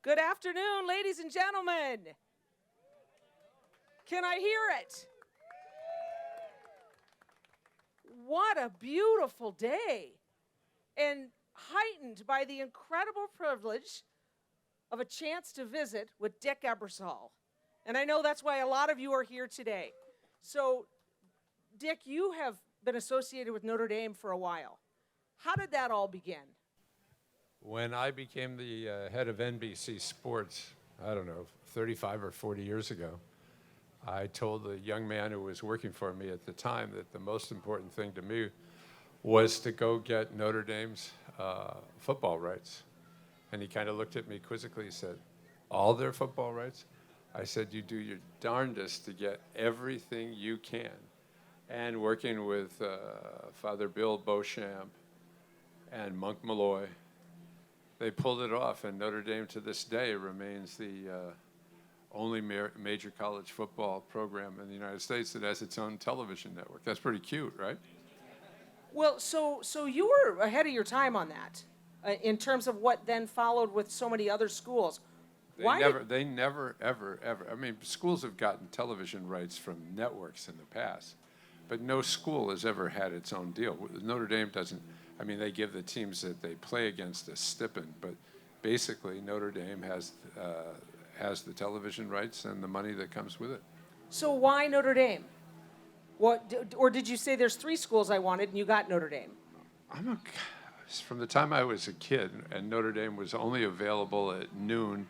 Good afternoon, ladies and gentlemen. Can I hear it? What a beautiful day, and heightened by the incredible privilege of a chance to visit with Dick Ebersol. And I know that's why a lot of you are here today. So, Dick, you have been associated with Notre Dame for a while. How did that all begin? When I became the head of NBC Sports, I don't know, 35 or 40 years ago, I told the young man who was working for me at the time that the most important thing to me was to go get Notre Dame's football rights. And he kind of looked at me quizzically. He said, "All their football rights?" I said, "You do your darndest to get everything you can." And working with Father Bill Beauchamp and Monk Malloy, they pulled it off, and Notre Dame to this day remains the only major college football program in the United States that has its own television network. That's pretty cute, right? Well, so you were ahead of your time on that, in terms of what then followed with so many other schools. They never, ever. I mean, schools have gotten television rights from networks in the past, but no school has ever had its own deal. Notre Dame doesn't. I mean, they give the teams that they play against a stipend, but basically Notre Dame has the television rights and the money that comes with it. So why Notre Dame? Or did you say there's 3 schools I wanted and you got Notre Dame? From the time I was a kid, and Notre Dame was only available at noon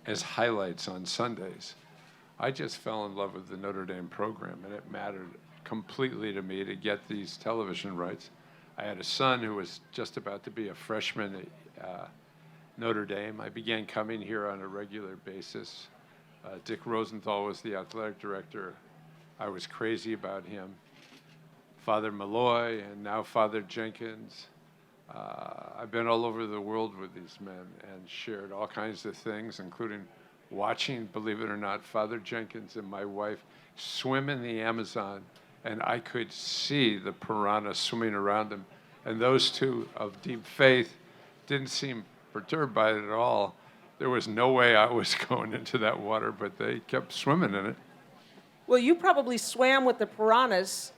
as highlights on Sundays, I just fell in love with the Notre Dame program, and it mattered completely to me to get these television rights. I had a son who was just about to be a freshman at Notre Dame. I began coming here on a regular basis. Dick Rosenthal was the athletic director. I was crazy about him. Father Malloy and now Father Jenkins. I've been all over the world with these men and shared all kinds of things, including watching, believe it or not, Father Jenkins and my wife swim in the Amazon, and I could see the piranha swimming around them. And those two of deep faith didn't seem perturbed by it at all. There was no way I was going into that water, but they kept swimming in it. Well, you probably swam with the piranhas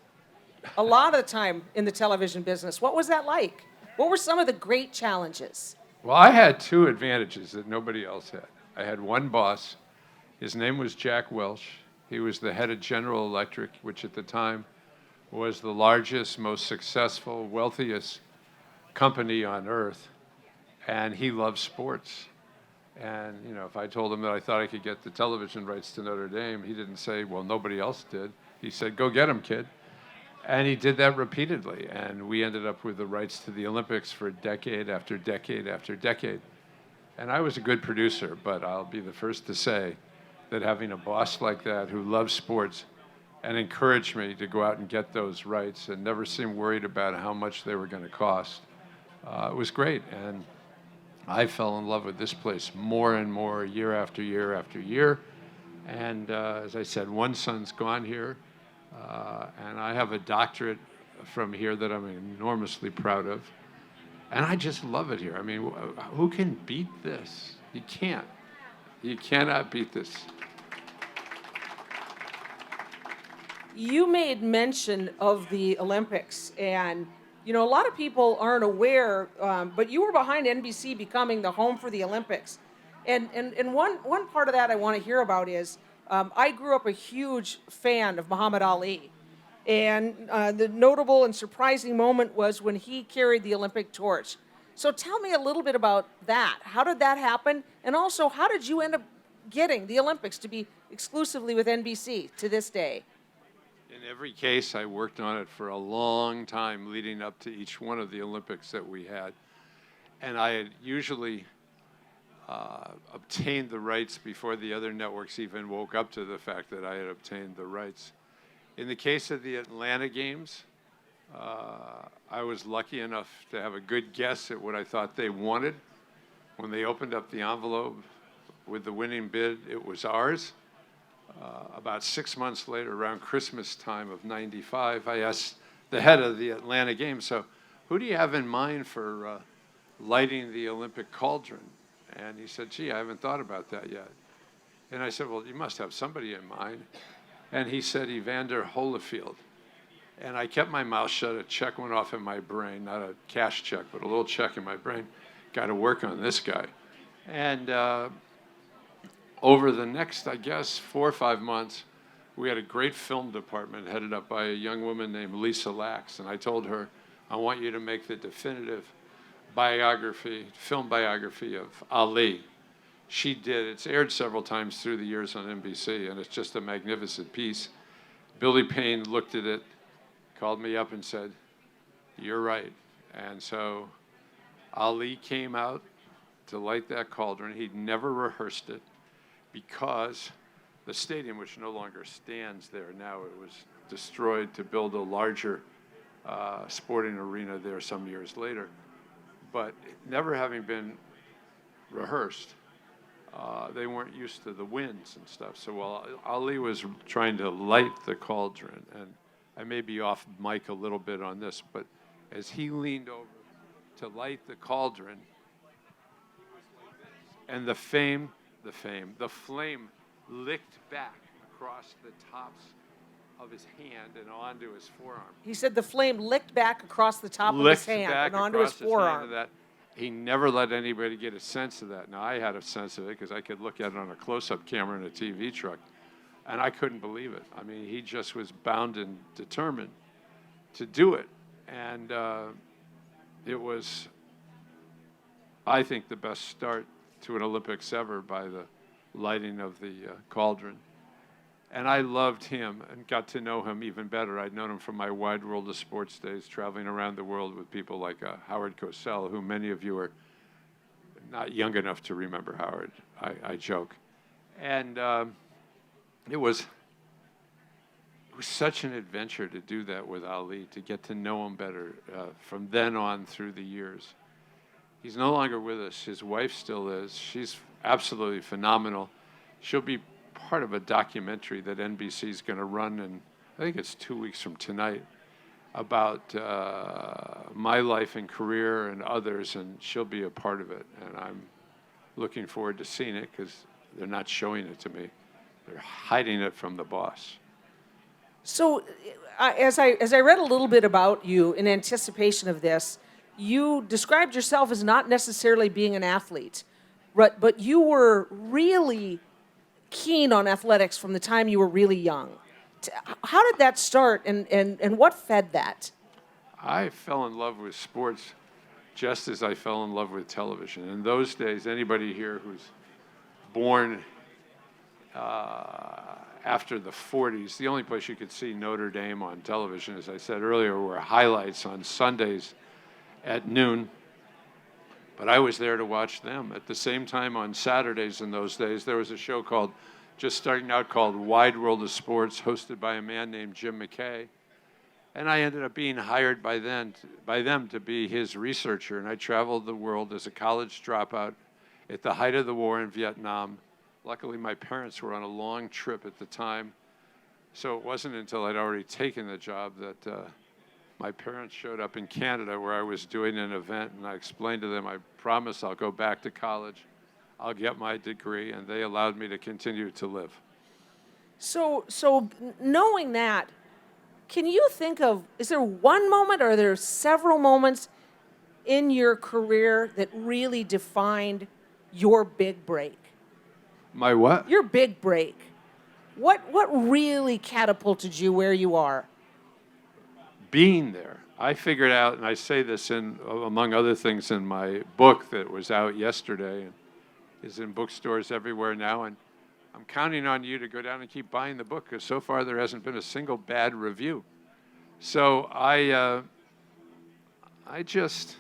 a lot of the time in the television business. What was that like? What were some of the great challenges? Well, I had 2 advantages that nobody else had. I had one boss. His name was Jack Welch. He was the head of General Electric, which at the time was the largest, most successful, wealthiest company on earth. And he loved sports. And, you know, if I told him that I thought I could get the television rights to Notre Dame, he didn't say, well, nobody else did. He said, go get them, kid. And he did that repeatedly. And we ended up with the rights to the Olympics for decade after decade after decade. And I was a good producer, but I'll be the first to say that having a boss like that who loves sports and encouraged me to go out and get those rights and never seemed worried about how much they were going to cost, it was great. And I fell in love with this place more and more year after year after year. And as I said, one son's gone here, and I have a doctorate from here that I'm enormously proud of. And I just love it here. I mean, who can beat this? You can't. You cannot beat this. You made mention of the Olympics, and you know, a lot of people aren't aware, but you were behind NBC becoming the home for the Olympics. And one part of that I want to hear about is, I grew up a huge fan of Muhammad Ali. And the notable and surprising moment was when he carried the Olympic torch. So tell me a little bit about that. How did that happen? And also, how did you end up getting the Olympics to be exclusively with NBC to this day? In every case, I worked on it for a long time leading up to each one of the Olympics that we had. And I had usually obtained the rights before the other networks even woke up to the fact that I had obtained the rights. In the case of the Atlanta Games, I was lucky enough to have a good guess at what I thought they wanted. When they opened up the envelope with the winning bid, it was ours. About 6 months later, around Christmas time of '95, I asked the head of the Atlanta Games, so who do you have in mind for lighting the Olympic cauldron? And he said, gee, I haven't thought about that yet. And I said, well, you must have somebody in mind. And he said, Evander Holyfield. And I kept my mouth shut. A check went off in my brain, not a cash check, but a little check in my brain. Got to work on this guy. And over the next, I guess, 4 or 5 months, we had a great film department headed up by a young woman named Lisa Lax. And I told her, I want you to make the definitive film biography of Ali. She did. It's aired several times through the years on NBC, and it's just a magnificent piece. Billy Payne looked at it, called me up and said, you're right. And so Ali came out to light that cauldron. He'd never rehearsed it because the stadium, which no longer stands there now, it was destroyed to build a larger sporting arena there some years later. But never having been rehearsed, they weren't used to the winds and stuff. So while Ali was trying to light the cauldron, and I may be off mic a little bit on this, but as he leaned over to light the cauldron, and the flame licked back across the tops of his hand and onto his forearm. He said the flame licked back across the top of his hand and onto his forearm. He never let anybody get a sense of that. Now, I had a sense of it because I could look at it on a close-up camera in a TV truck, and I couldn't believe it. I mean, he just was bound and determined to do it. And it was, I think, the best start to an Olympics ever by the lighting of the cauldron. And I loved him and got to know him even better. I'd known him from my Wide World of Sports days, traveling around the world with people like Howard Cosell, who many of you are not young enough to remember Howard. I joke. And it was such an adventure to do that with Ali, to get to know him better from then on through the years. He's no longer with us. His wife still is. She's absolutely phenomenal. She'll be part of a documentary that NBC is going to run, and I think it's 2 weeks from tonight, about my life and career and others, and she'll be a part of it. And I'm looking forward to seeing it because they're not showing it to me. They're hiding it from the boss. So as I read a little bit about you in anticipation of this, you described yourself as not necessarily being an athlete, but you were really keen on athletics from the time you were really young. How did that start, and what fed that? I fell in love with sports just as I fell in love with television. In those days, anybody here who's born after the 40s, the only place you could see Notre Dame on television, as I said earlier, were highlights on Sundays at noon. But I was there to watch them. At the same time, on Saturdays in those days, there was a show just starting out called Wide World of Sports, hosted by a man named Jim McKay. And I ended up being hired by them to be his researcher. And I traveled the world as a college dropout at the height of the war in Vietnam. Luckily, my parents were on a long trip at the time. So it wasn't until I'd already taken the job that my parents showed up in Canada where I was doing an event, and I explained to them, I promise I'll go back to college, I'll get my degree, and they allowed me to continue to live. So knowing that, can you think of, is there one moment or are there several moments in your career that really defined your big break? My what? Your big break. What really catapulted you where you are? Being there. I figured out, and I say this among other things in my book that was out yesterday and is in bookstores everywhere now, and I'm counting on you to go down and keep buying the book because so far there hasn't been a single bad review. So I just,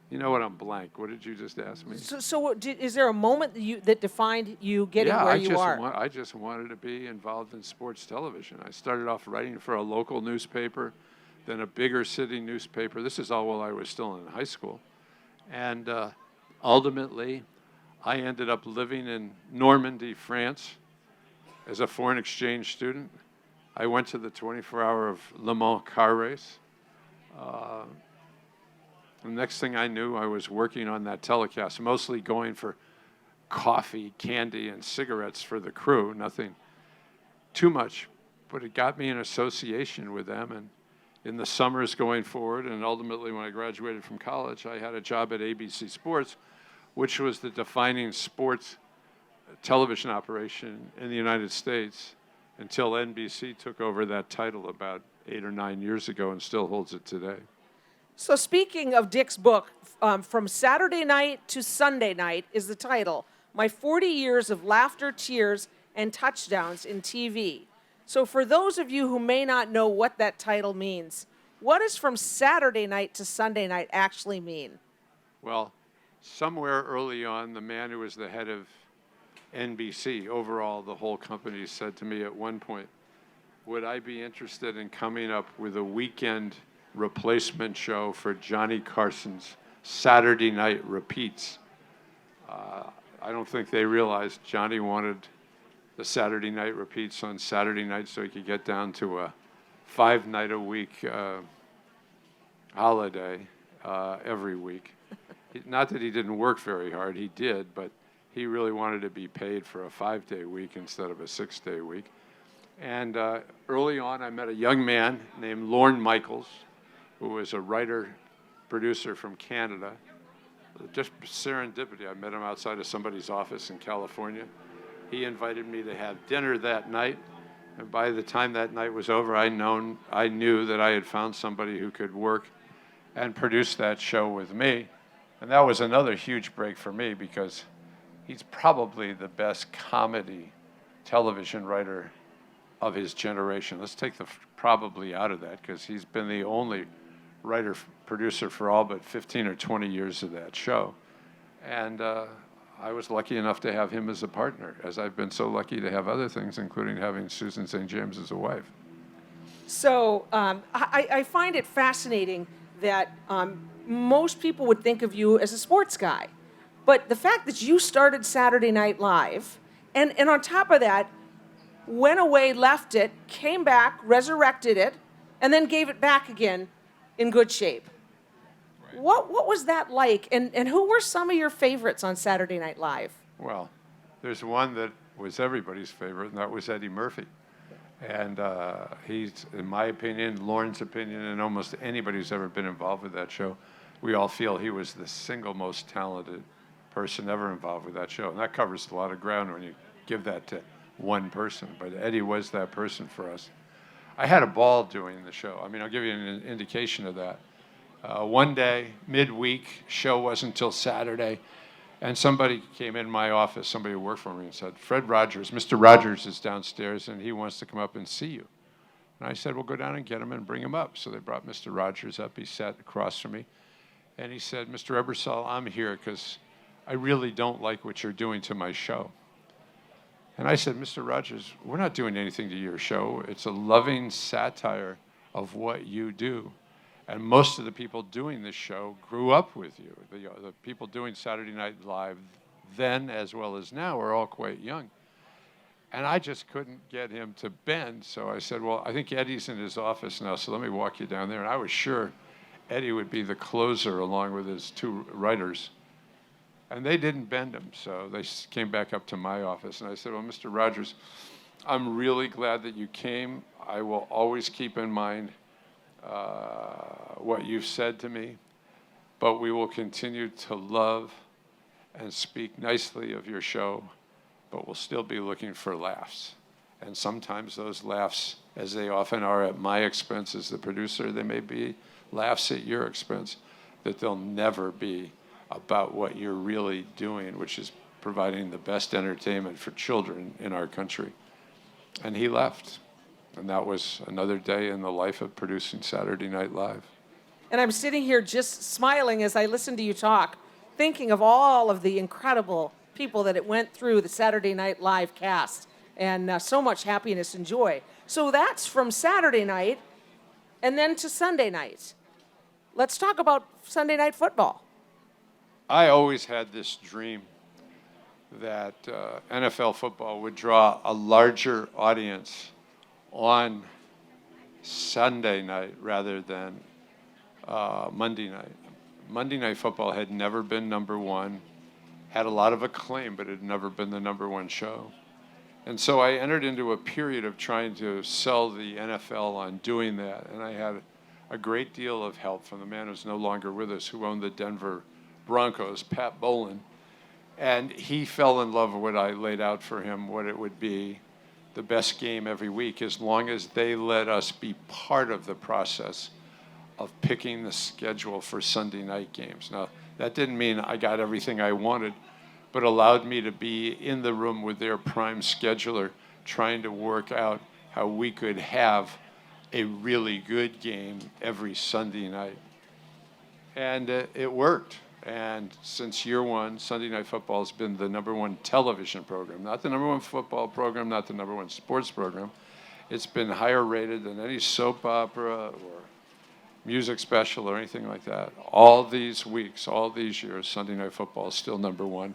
you know what, I'm blank. What did you just ask me? Is there a moment that defined you getting where you are? I just wanted to be involved in sports television. I started off writing for a local newspaper, then a bigger city newspaper. This is all while I was still in high school. And ultimately, I ended up living in Normandy, France, as a foreign exchange student. I went to the 24-hour of Le Mans car race. The next thing I knew, I was working on that telecast, mostly going for coffee, candy, and cigarettes for the crew, nothing too much, but it got me in association with them. And in the summers going forward, and ultimately when I graduated from college, I had a job at ABC Sports, which was the defining sports television operation in the United States until NBC took over that title about 8 or 9 years ago and still holds it today. So speaking of Dick's book, From Saturday Night to Sunday Night is the title. My 40 Years of Laughter, Tears, and Touchdowns in TV. So for those of you who may not know what that title means, what does From Saturday Night to Sunday Night actually mean? Well, somewhere early on, the man who was the head of NBC, overall the whole company, said to me at one point, would I be interested in coming up with a weekend replacement show for Johnny Carson's Saturday Night Repeats? I don't think they realized Johnny wanted the Saturday Night Repeats on Saturday night so he could get down to a 5-night-a-week holiday every week. Not that he didn't work very hard, he did, but he really wanted to be paid for a 5-day week instead of a 6-day week. And early on, I met a young man named Lorne Michaels, who was a writer, producer from Canada. Just serendipity, I met him outside of somebody's office in California. He invited me to have dinner that night, and by the time that night was over, I knew that I had found somebody who could work and produce that show with me. And that was another huge break for me because he's probably the best comedy television writer of his generation. Let's take the probably out of that because he's been the only writer producer for all but 15 or 20 years of that show. And I was lucky enough to have him as a partner, as I've been so lucky to have other things, including having Susan St. James as a wife. So I find it fascinating that most people would think of you as a sports guy. But the fact that you started Saturday Night Live, and on top of that, went away, left it, came back, resurrected it, and then gave it back again in good shape. Right. What was that like? And who were some of your favorites on Saturday Night Live? Well, there's one that was everybody's favorite, and that was Eddie Murphy. And he's, in my opinion, Lauren's opinion, and almost anybody who's ever been involved with that show, we all feel he was the single most talented person ever involved with that show. And that covers a lot of ground when you give that to one person. But Eddie was that person for us. I had a ball doing the show. I mean, I'll give you an indication of that. One day, midweek, show wasn't until Saturday, and somebody came in my office, somebody who worked for me, and said, Fred Rogers, Mr. Rogers is downstairs, and he wants to come up and see you. And I said, well, go down and get him and bring him up. So they brought Mr. Rogers up. He sat across from me, and he said, Mr. Ebersol, I'm here because I really don't like what you're doing to my show. And I said, Mr. Rogers, we're not doing anything to your show. It's a loving satire of what you do. And most of the people doing this show grew up with you. The people doing Saturday Night Live then as well as now are all quite young. And I just couldn't get him to bend. So I said, well, I think Eddie's in his office now, so let me walk you down there. And I was sure Eddie would be the closer along with his two writers. And they didn't bend him, so they came back up to my office. And I said, well, Mr. Rogers, I'm really glad that you came. I will always keep in mind what you've said to me, but we will continue to love and speak nicely of your show, but we'll still be looking for laughs. And sometimes those laughs, as they often are at my expense as the producer, they may be laughs at your expense, that they'll never be about what you're really doing, which is providing the best entertainment for children in our country. And he left. And that was another day in the life of producing Saturday Night Live. And I'm sitting here just smiling as I listen to you talk, thinking of all of the incredible people that it went through the Saturday Night Live cast, and so much happiness and joy. So that's from Saturday night and then to Sunday night. Let's talk about Sunday Night Football. I always had this dream that NFL football would draw a larger audience on Sunday night rather than Monday night. Monday Night Football had never been number one, had a lot of acclaim, but it had never been the number one show. And so I entered into a period of trying to sell the NFL on doing that. And I had a great deal of help from the man who's no longer with us, who owned the Denver Broncos, Pat Bolin. And he fell in love with what I laid out for him, what it would be the best game every week, as long as they let us be part of the process of picking the schedule for Sunday night games. Now, that didn't mean I got everything I wanted, but allowed me to be in the room with their prime scheduler, trying to work out how we could have a really good game every Sunday night. And it worked. And since year one, Sunday Night Football has been the number one television program, not the number one football program, not the number one sports program. It's been higher rated than any soap opera or music special or anything like that. All these weeks, all these years, Sunday Night Football is still number one.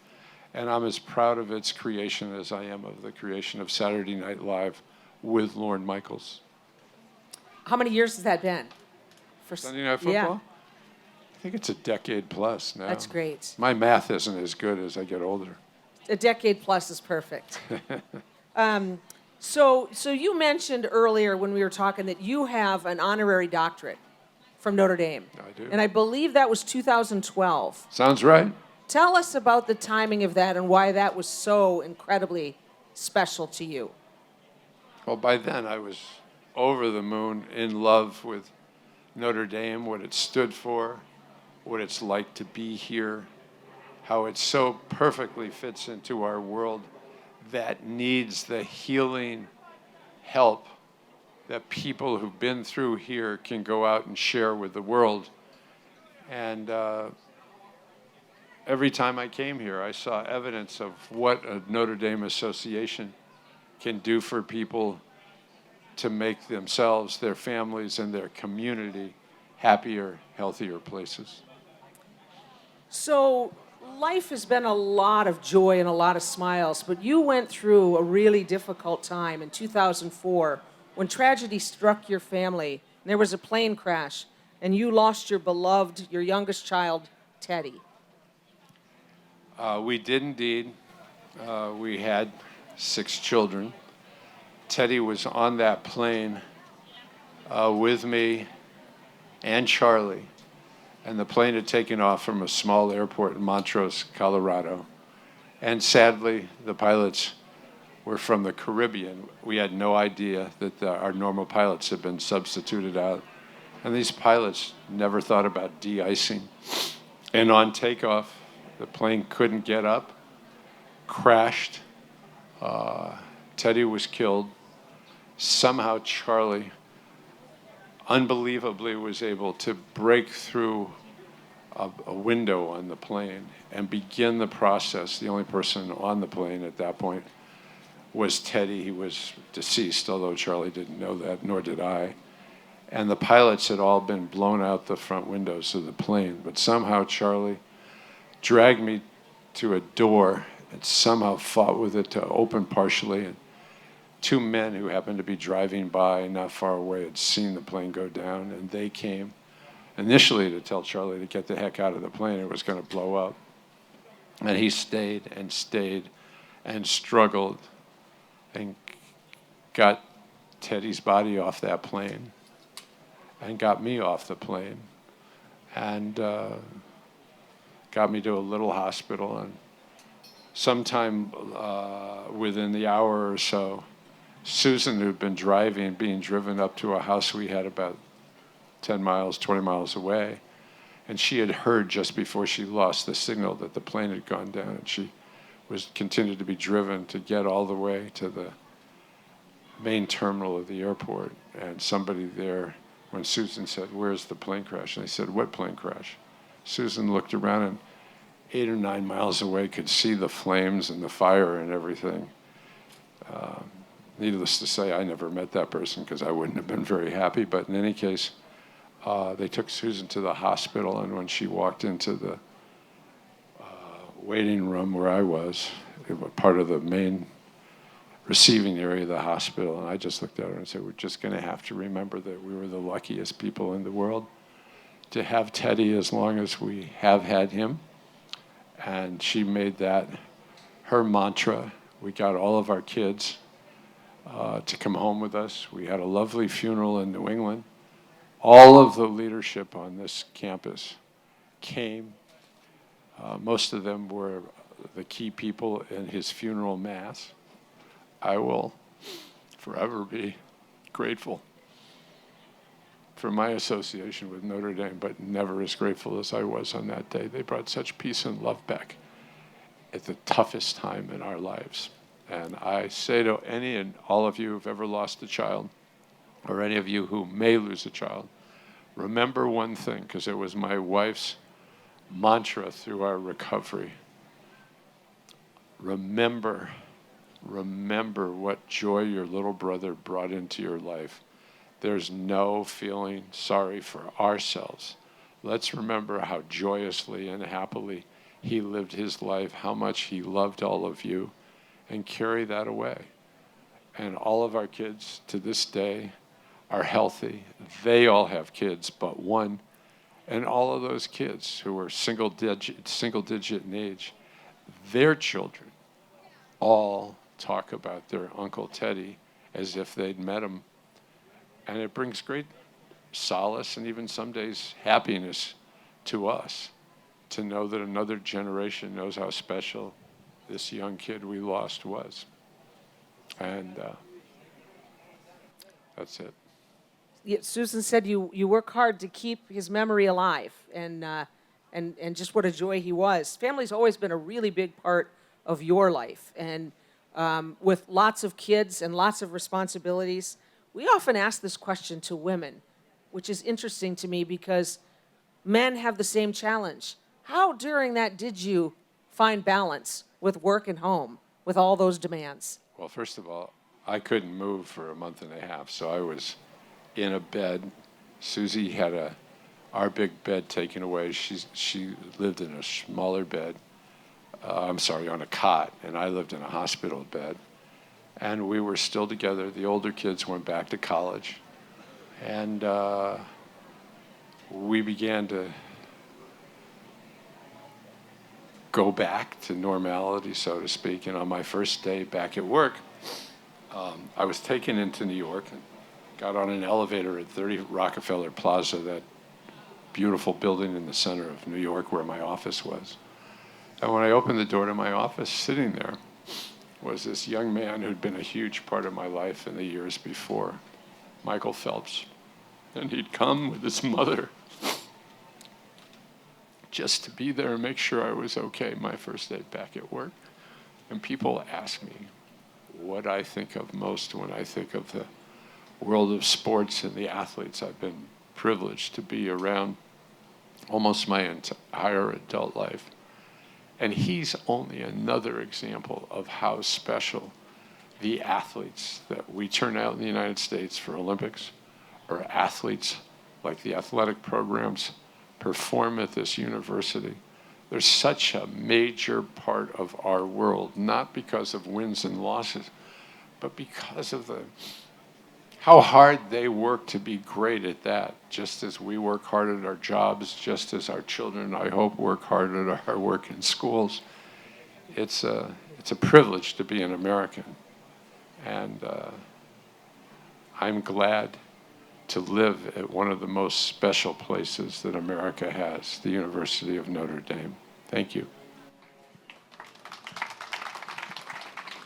And I'm as proud of its creation as I am of the creation of Saturday Night Live with Lorne Michaels. How many years has that been? For Sunday Night Football? Yeah. I think it's a decade plus now. That's great. My math isn't as good as I get older. A decade plus is perfect. So you mentioned earlier when we were talking that you have an honorary doctorate from Notre Dame. I do. And I believe that was 2012. Sounds right. Tell us about the timing of that and why that was so incredibly special to you. Well, by then I was over the moon, in love with Notre Dame, what it stood for, what it's like to be here, how it so perfectly fits into our world that needs the healing help that people who've been through here can go out and share with the world. And every time I came here, I saw evidence of what a Notre Dame association can do for people to make themselves, their families, and their community happier, healthier places. So life has been a lot of joy and a lot of smiles, but you went through a really difficult time in 2004 when tragedy struck your family. And there was a plane crash, and you lost your beloved, your youngest child, Teddy. We did indeed. We had 6 children. Teddy was on that plane with me and Charlie. And the plane had taken off from a small airport in Montrose, Colorado. And sadly, the pilots were from the Caribbean. We had no idea that our normal pilots had been substituted out. And these pilots never thought about de-icing. And on takeoff, the plane couldn't get up, crashed. Teddy was killed. Somehow Charlie, unbelievably, was able to break through a window on the plane and begin the process. The only person on the plane at that point was Teddy. He was deceased, although Charlie didn't know that, nor did I. And the pilots had all been blown out the front windows of the plane. But somehow Charlie dragged me to a door and somehow fought with it to open partially. And 2 men who happened to be driving by not far away had seen the plane go down, and they came initially to tell Charlie to get the heck out of the plane. It was going to blow up. And he stayed and struggled and got Teddy's body off that plane and got me off the plane and got me to a little hospital. And sometime within the hour or so, Susan, who'd been being driven up to a house we had about 10 miles, 20 miles away, and she had heard just before she lost the signal that the plane had gone down, and she continued to be driven to get all the way to the main terminal of the airport. And somebody there, when Susan said, "Where's the plane crash?" And they said, "What plane crash?" Susan looked around and 8 or 9 miles away could see the flames and the fire and everything. Needless to say, I never met that person because I wouldn't have been very happy. But in any case, they took Susan to the hospital, and when she walked into the waiting room where I was, it was part of the main receiving area of the hospital, and I just looked at her and said, "We're just going to have to remember that we were the luckiest people in the world to have Teddy as long as we have had him. And she made that her mantra. We got all of our kids to come home with us. We had a lovely funeral in New England. All of the leadership on this campus came. Most of them were the key people in his funeral mass. I will forever be grateful for my association with Notre Dame, but never as grateful as I was on that day. They brought such peace and love back at the toughest time in our lives. And I say to any and all of you who've ever lost a child, or any of you who may lose a child, remember one thing, because it was my wife's mantra through our recovery. Remember what joy your little brother brought into your life. There's no feeling sorry for ourselves. Let's remember how joyously and happily he lived his life, how much he loved all of you, and carry that away. And all of our kids to this day are healthy. They all have kids but one. And all of those kids who are single digit in age, their children all talk about their Uncle Teddy as if they'd met him. And it brings great solace and even some days happiness to us to know that another generation knows how special this young kid we lost was. And that's it. Yeah, Susan said you work hard to keep his memory alive, and just what a joy he was. Family's always been a really big part of your life, and with lots of kids and lots of responsibilities, we often ask this question to women, which is interesting to me because men have the same challenge. How during that did you find balance with work and home, with all those demands? Well, first of all, I couldn't move for a month and a half, so I was in a bed. Susie had our big bed taken away. She lived in a smaller bed. On a cot, and I lived in a hospital bed. And we were still together. The older kids went back to college. And we began to go back to normality, so to speak. And on my first day back at work, I was taken into New York and got on an elevator at 30 Rockefeller Plaza, that beautiful building in the center of New York where my office was. And when I opened the door to my office, sitting there was this young man who'd been a huge part of my life in the years before, Michael Phelps. And he'd come with his mother just to be there and make sure I was okay my first day back at work. And people ask me what I think of most when I think of the world of sports and the athletes I've been privileged to be around almost my entire adult life. And he's only another example of how special the athletes that we turn out in the United States for Olympics, or athletes like the athletic programs perform at this university. They're such a major part of our world, not because of wins and losses, but because of how hard they work to be great at that, just as we work hard at our jobs, just as our children, I hope, work hard at our work in schools. It's a privilege to be an American. And I'm glad to live at one of the most special places that America has, the University of Notre Dame. Thank you.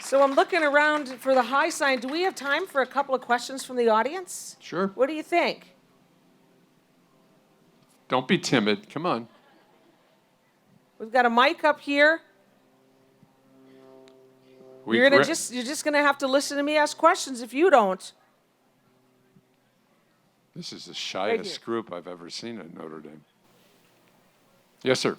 So I'm looking around for the high sign. Do we have time for a couple of questions from the audience? Sure. What do you think? Don't be timid. Come on. We've got a mic up here. You're just gonna have to listen to me ask questions if you don't. This is the shyest group I've ever seen at Notre Dame. Yes, sir.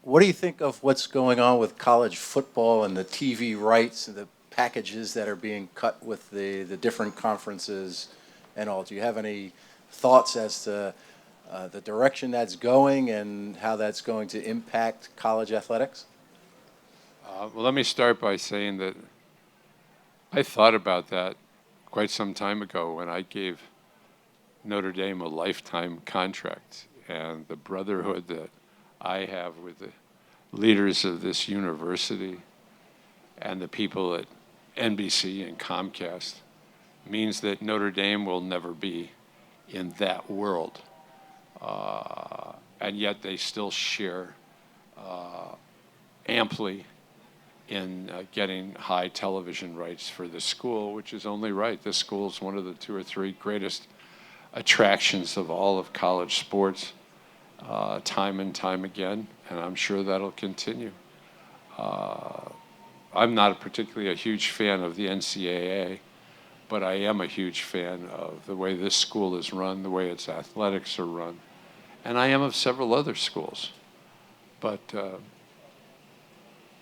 What do you think of what's going on with college football and the TV rights and the packages that are being cut with the different conferences and all? Do you have any thoughts as to the direction that's going and how that's going to impact college athletics? Well, let me start by saying that I thought about that quite some time ago when I gave Notre Dame a lifetime contract. And the brotherhood that I have with the leaders of this university and the people at NBC and Comcast means that Notre Dame will never be in that world. And yet they still share amply in getting high television rights for the school, which is only right. This school is one of the 2 or 3 greatest attractions of all of college sports, time and time again, and I'm sure that'll continue. I'm not particularly a huge fan of the NCAA, but I am a huge fan of the way this school is run, the way its athletics are run, and I am of several other schools. But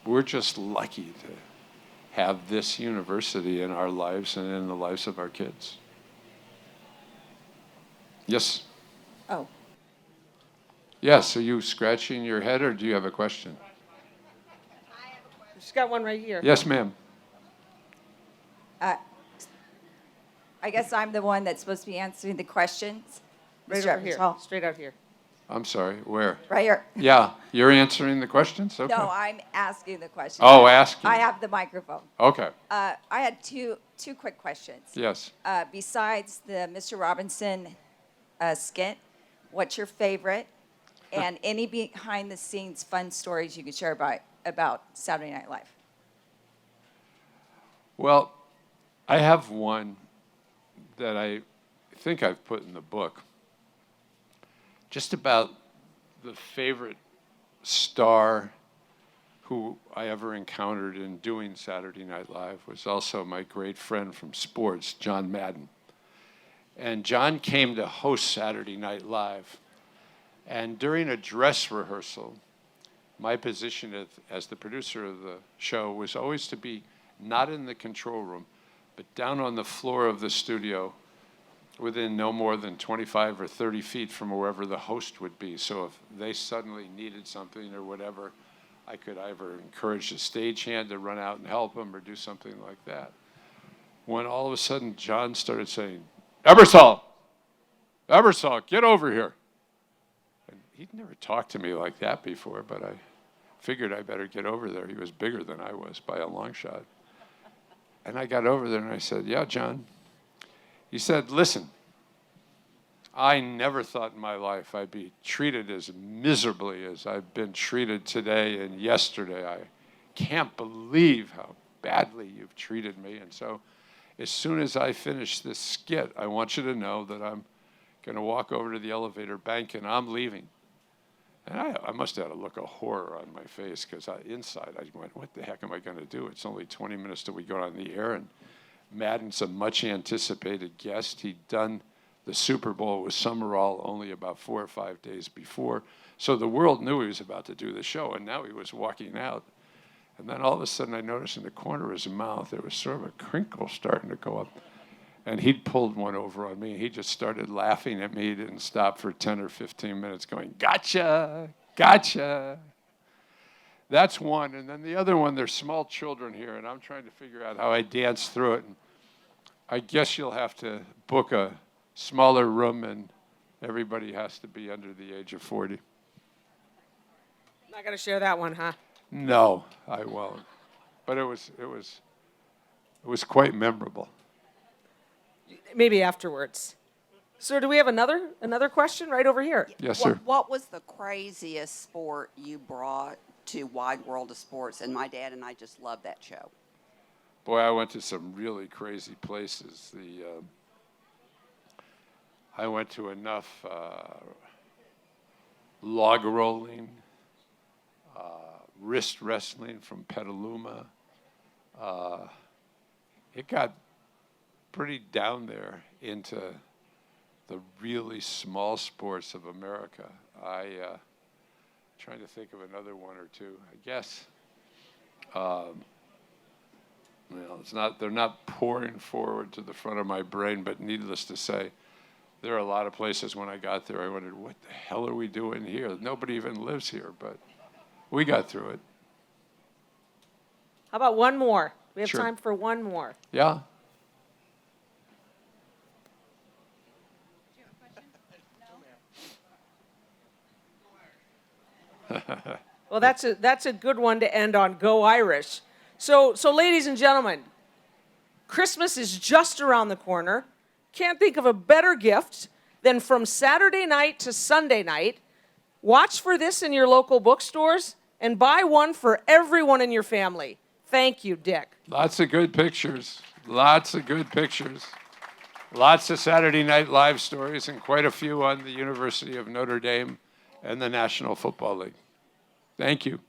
we're just lucky to have this university in our lives and in the lives of our kids. Yes? Oh, Yes, are you scratching your head or do you have a question? She's got one right here. Yes, ma'am. I guess I'm the one that's supposed to be answering the questions. Right Mr. over here. Ebersol. Straight out here. I'm sorry, where? Right here. Yeah, you're answering the questions? Okay. No, I'm asking the question. Oh, asking. I have the microphone. Okay, I had two quick questions. yes. Besides the Mr. Robinson skit, what's your favorite? And any behind-the-scenes fun stories you could share about Saturday Night Live? Well, I have one that I think I've put in the book, just about the favorite star who I ever encountered in doing Saturday Night Live was also my great friend from sports, John Madden. And John came to host Saturday Night Live. And during a dress rehearsal, my position as the producer of the show was always to be not in the control room, but down on the floor of the studio within no more than 25 or 30 feet from wherever the host would be. So if they suddenly needed something or whatever, I could either encourage the stagehand to run out and help them or do something like that. When all of a sudden John started saying, Ebersol, get over here. And he'd never talked to me like that before, but I figured I better get over there. He was bigger than I was by a long shot. And I got over there and I said, yeah, John. He said, listen, I never thought in my life I'd be treated as miserably as I've been treated today and yesterday. I can't believe how badly you've treated me. And so as soon as I finish this skit, I want you to know that I'm going to walk over to the elevator bank and I'm leaving. And I must have had a look of horror on my face because inside I went, what the heck am I going to do? It's only 20 minutes till we go on the air. And Madden's a much anticipated guest. He'd done the Super Bowl with Summerall only about 4 or 5 days before. So the world knew he was about to do the show, and now he was walking out. And then all of a sudden I noticed in the corner of his mouth there was sort of a crinkle starting to go up. And he'd pulled one over on me. He just started laughing at me. He didn't stop for 10 or 15 minutes going, gotcha, gotcha. That's one. And then the other one, there's small children here, and I'm trying to figure out how I dance through it. And I guess you'll have to book a smaller room, and everybody has to be under the age of 40. Not going to share that one, huh? No, I won't. But it was quite memorable. Maybe afterwards. Sir, do we have another question right over here? Yes, sir. What was the craziest sport you brought to Wide World of Sports? And my dad and I just love that show. Boy, I went to some really crazy places. I went to enough log rolling, wrist wrestling from Petaluma. It got pretty down there into the really small sports of America. Trying to think of another one or two. I guess. They're not pouring forward to the front of my brain, but needless to say, there are a lot of places when I got there I wondered, what the hell are we doing here? Nobody even lives here, but we got through it. How about one more? We have Sure. time for one more. Yeah? Well, that's a good one to end on. Go Irish. So ladies and gentlemen, Christmas is just around the corner. Can't think of a better gift than from Saturday night to Sunday night. Watch for this in your local bookstores and buy one for everyone in your family. Thank you, Dick. Lots of good pictures. Lots of good pictures. Lots of Saturday Night Live stories and quite a few on the University of Notre Dame and the National Football League. Thank you.